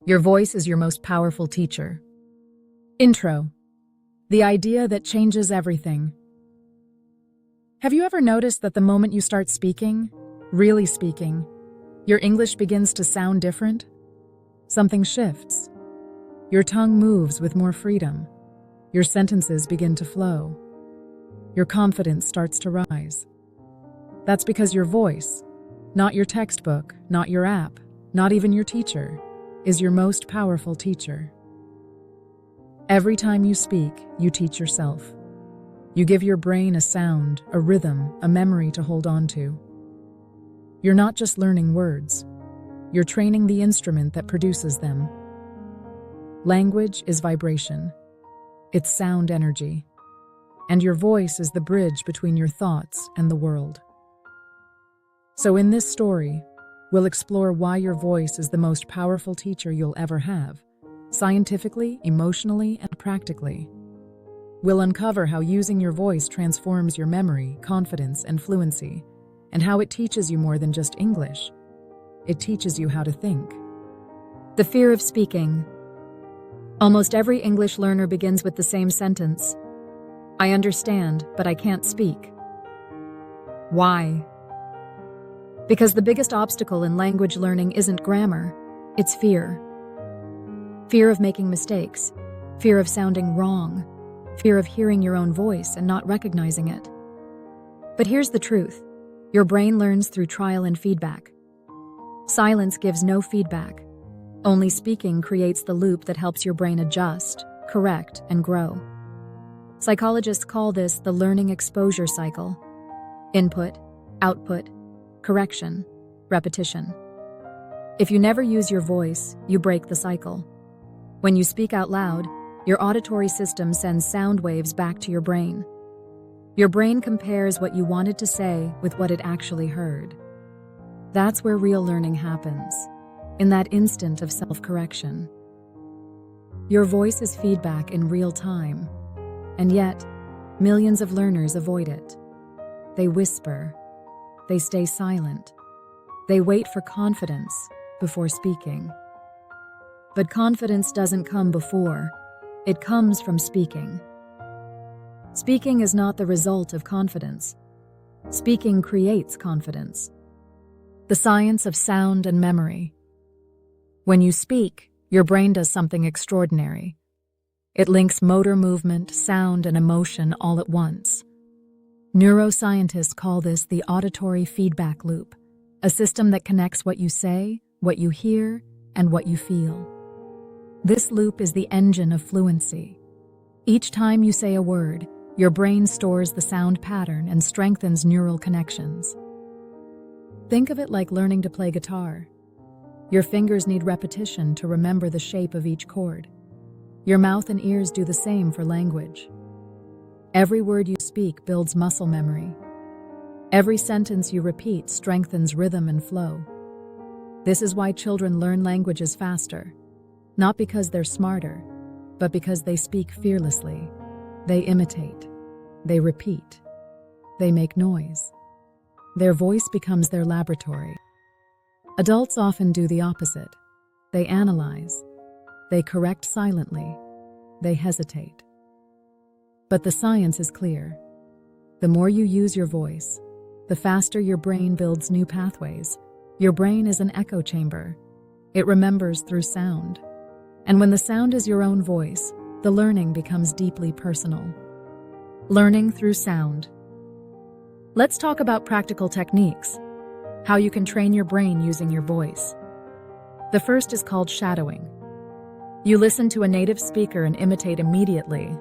Your voice is your most powerful teacher. Intro. The idea that changes everything. Have you ever noticed that the moment you start speaking, really speaking, your English begins to sound different? Something shifts. Your tongue moves with more freedom. Your sentences begin to flow. Your confidence starts to rise. That's because your voice, not your textbook, not your app, not even your teacher, is your most powerful teacher. Every time you speak, you teach yourself. You give your brain a sound, a rhythm, a memory to hold on to. You're not just learning words. You're training the instrument that produces them. Language is vibration. It's sound energy. And your voice is the bridge between your thoughts and the world. So in this story, we'll explore why your voice is the most powerful teacher you'll ever have, scientifically, emotionally, and practically. We'll uncover how using your voice transforms your memory, confidence, and fluency, and how it teaches you more than just English. It teaches you how to think. The fear of speaking. Almost every English learner begins with the same sentence. I understand, but I can't speak. Why? Because the biggest obstacle in language learning isn't grammar, it's fear. Fear of making mistakes, fear of sounding wrong, fear of hearing your own voice and not recognizing it. But here's the truth. Your brain learns through trial and feedback. Silence gives no feedback. Only speaking creates the loop that helps your brain adjust, correct, and grow. Psychologists call this the learning exposure cycle. Input, output, correction, repetition. If you never use your voice, you break the cycle. When you speak out loud, your auditory system sends sound waves back to your brain. Your brain compares what you wanted to say with what it actually heard. That's where real learning happens, in that instant of self-correction. Your voice is feedback in real time, and yet, millions of learners avoid it. They whisper. They stay silent. They wait for confidence before speaking. But confidence doesn't come before. It comes from speaking. Speaking is not the result of confidence. Speaking creates confidence. The science of sound and memory. When you speak, your brain does something extraordinary. It links motor movement, sound, and emotion all at once. Neuroscientists call this the auditory feedback loop, a system that connects what you say, what you hear, and what you feel. This loop is the engine of fluency. Each time you say a word, your brain stores the sound pattern and strengthens neural connections. Think of it like learning to play guitar. Your fingers need repetition to remember the shape of each chord. Your mouth and ears do the same for language. Every word you speak builds muscle memory. Every sentence you repeat strengthens rhythm and flow. This is why children learn languages faster, not because they're smarter, but because they speak fearlessly. They imitate. They repeat. They make noise. Their voice becomes their laboratory. Adults often do the opposite. They analyze. They correct silently. They hesitate. But the science is clear. The more you use your voice, the faster your brain builds new pathways. Your brain is an echo chamber. It remembers through sound. And when the sound is your own voice, the learning becomes deeply personal. Learning through sound. Let's talk about practical techniques, how you can train your brain using your voice. The first is called shadowing. You listen to a native speaker and imitate immediately,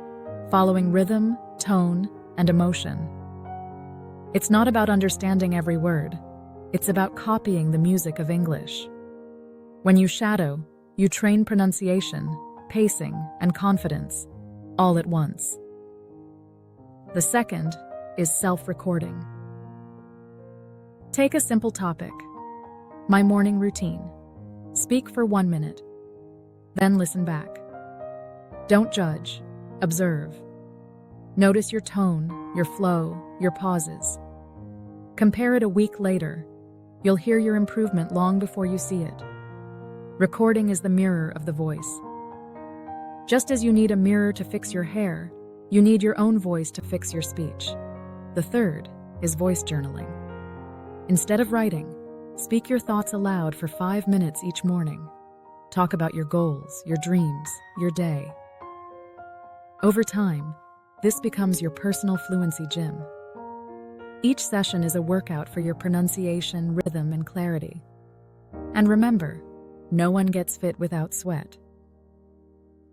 following rhythm, tone, and emotion. It's not about understanding every word. It's about copying the music of English. When you shadow, you train pronunciation, pacing, and confidence, all at once. The second is self-recording. Take a simple topic. My morning routine. Speak for 1 minute. Then listen back. Don't judge. Observe. Notice your tone, your flow, your pauses. Compare it a week later. You'll hear your improvement long before you see it. Recording is the mirror of the voice. Just as you need a mirror to fix your hair, you need your own voice to fix your speech. The third is voice journaling. Instead of writing, speak your thoughts aloud for 5 minutes each morning. Talk about your goals, your dreams, your day. Over time, this becomes your personal fluency gym. Each session is a workout for your pronunciation, rhythm, and clarity. And remember, no one gets fit without sweat.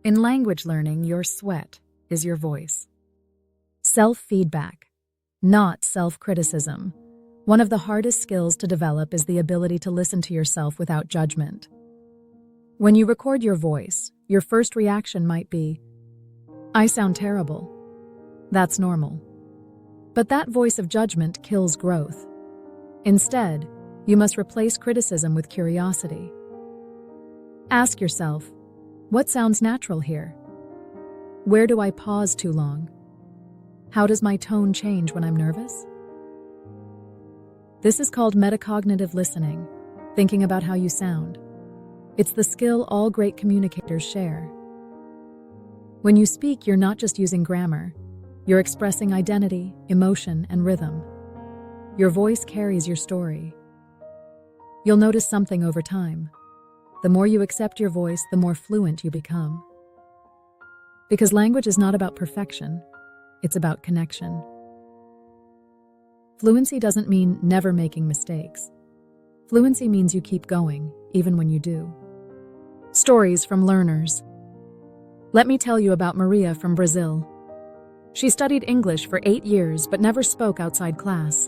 In language learning, your sweat is your voice. Self-feedback, not self-criticism. One of the hardest skills to develop is the ability to listen to yourself without judgment. When you record your voice, your first reaction might be, "I sound terrible." That's normal. But that voice of judgment kills growth. Instead, you must replace criticism with curiosity. Ask yourself, what sounds natural here? Where do I pause too long? How does my tone change when I'm nervous? This is called metacognitive listening, thinking about how you sound. It's the skill all great communicators share. When you speak, you're not just using grammar. You're expressing identity, emotion, and rhythm. Your voice carries your story. You'll notice something over time. The more you accept your voice, the more fluent you become. Because language is not about perfection, it's about connection. Fluency doesn't mean never making mistakes. Fluency means you keep going, even when you do. Stories from learners. Let me tell you about Maria from Brazil. She studied English for 8 years but never spoke outside class.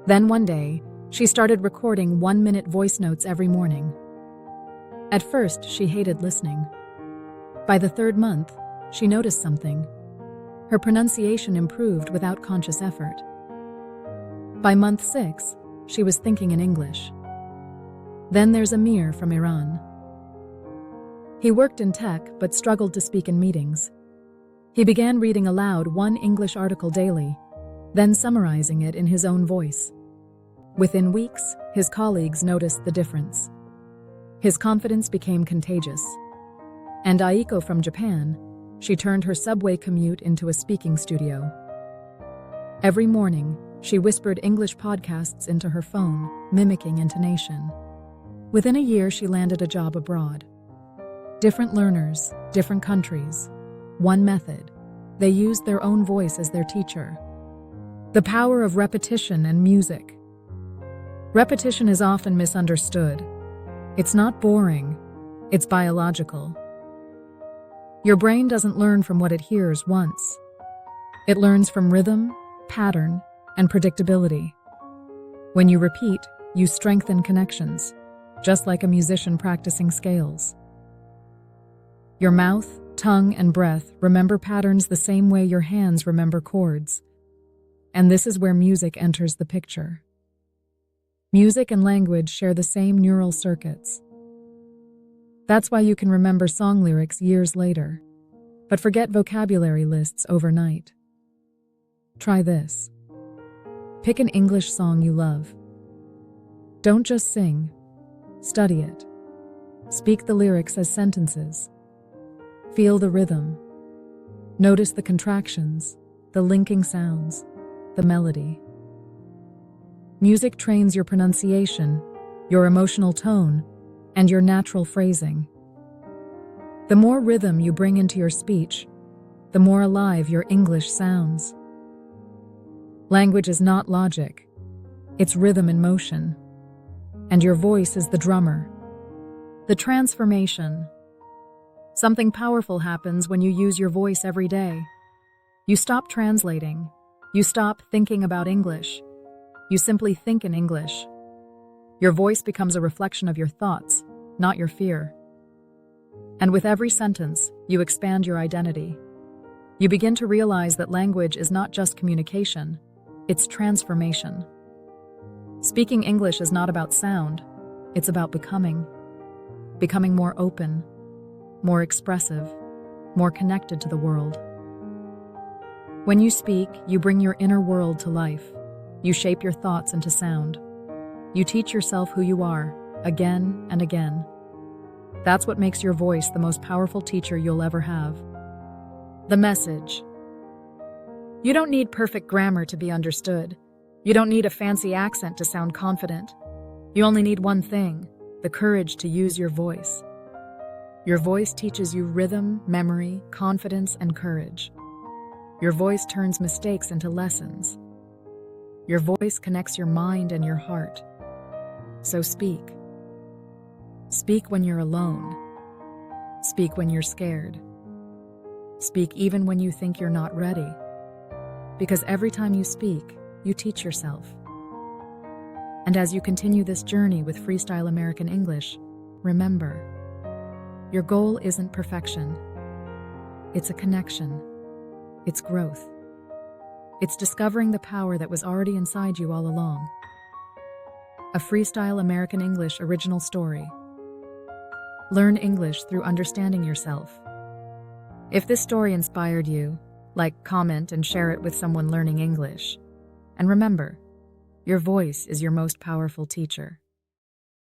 Then one day, she started recording 1-minute voice notes every morning. At first, she hated listening. By the 3rd month, she noticed something. Her pronunciation improved without conscious effort. By month 6, she was thinking in English. Then there's Amir from Iran. He worked in tech but struggled to speak in meetings. He began reading aloud 1 English article daily, then summarizing it in his own voice. Within weeks, his colleagues noticed the difference. His confidence became contagious. And Aiko from Japan, she turned her subway commute into a speaking studio. Every morning, she whispered English podcasts into her phone, mimicking intonation. Within a year, she landed a job abroad. Different learners, different countries. One method. They used their own voice as their teacher. The power of repetition and music. Repetition is often misunderstood. It's not boring. It's biological. Your brain doesn't learn from what it hears once. It learns from rhythm, pattern, and predictability. When you repeat, you strengthen connections, just like a musician practicing scales. Your mouth, tongue, and breath remember patterns the same way your hands remember chords. And this is where music enters the picture. Music and language share the same neural circuits. That's why you can remember song lyrics years later, but forget vocabulary lists overnight. Try this. Pick an English song you love. Don't just sing, study it. Speak the lyrics as sentences. Feel the rhythm. Notice the contractions, the linking sounds, the melody. Music trains your pronunciation, your emotional tone, and your natural phrasing. The more rhythm you bring into your speech, the more alive your English sounds. Language is not logic. It's rhythm in motion. And your voice is the drummer. The transformation. Something powerful happens when you use your voice every day. You stop translating. You stop thinking about English. You simply think in English. Your voice becomes a reflection of your thoughts, not your fear. And with every sentence, you expand your identity. You begin to realize that language is not just communication, it's transformation. Speaking English is not about sound, it's about becoming. Becoming more open, more expressive, more connected to the world. When you speak, you bring your inner world to life. You shape your thoughts into sound. You teach yourself who you are, again and again. That's what makes your voice the most powerful teacher you'll ever have. The message. You don't need perfect grammar to be understood. You don't need a fancy accent to sound confident. You only need one thing: the courage to use your voice. Your voice teaches you rhythm, memory, confidence, and courage. Your voice turns mistakes into lessons. Your voice connects your mind and your heart. So speak. Speak when you're alone. Speak when you're scared. Speak even when you think you're not ready. Because every time you speak, you teach yourself. And as you continue this journey with Freestyle American English, remember, your goal isn't perfection. It's a connection. It's growth. It's discovering the power that was already inside you all along. A Freestyle American English original story. Learn English through understanding yourself. If this story inspired you, like, comment, and share it with someone learning English. And remember, your voice is your most powerful teacher.